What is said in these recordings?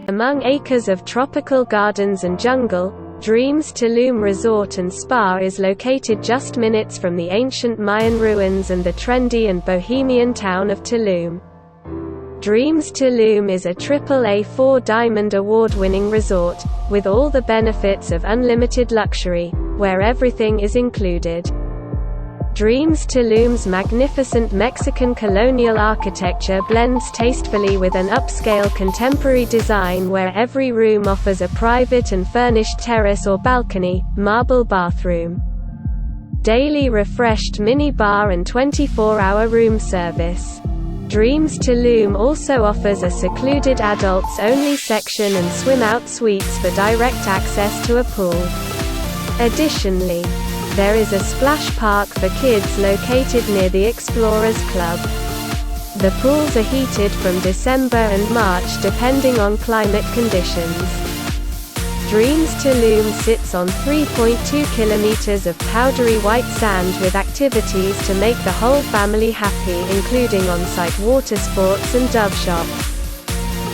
Among acres of tropical gardens and jungle, Dreams Tulum Resort and Spa is located just minutes from the ancient Mayan ruins and the trendy and bohemian town of Tulum. Dreams Tulum is a AAA 4-Diamond award-winning resort, with all the benefits of unlimited luxury, where everything is included. Dreams Tulum's magnificent Mexican colonial architecture blends tastefully with an upscale contemporary design where every room offers a private and furnished terrace or balcony, marble bathroom, daily refreshed mini bar and 24-hour room service. Dreams Tulum also offers a secluded adults-only section and swim-out suites for direct access to a pool. Additionally, there is a splash park for kids located near the Explorers Club. The pools are heated from December and March depending on climate conditions. Dreams Tulum sits on 3.2 kilometers of powdery white sand with activities to make the whole family happy, including on-site water sports and dove shop.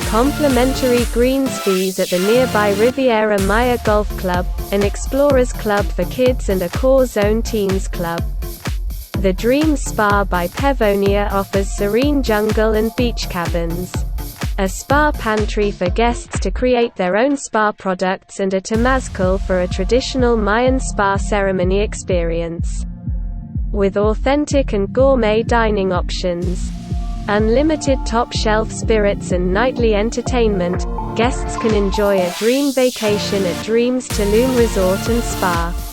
Complimentary greens fees at the nearby Riviera Maya Golf Club, an Explorers Club for kids and a Core Zone Teens Club. The Dreams Spa by Pevonia offers serene jungle and beach cabins, a spa pantry for guests to create their own spa products, and a temazcal for a traditional Mayan spa ceremony experience. With authentic and gourmet dining options, unlimited top-shelf spirits and nightly entertainment, guests can enjoy a dream vacation at Dreams Tulum Resort and Spa.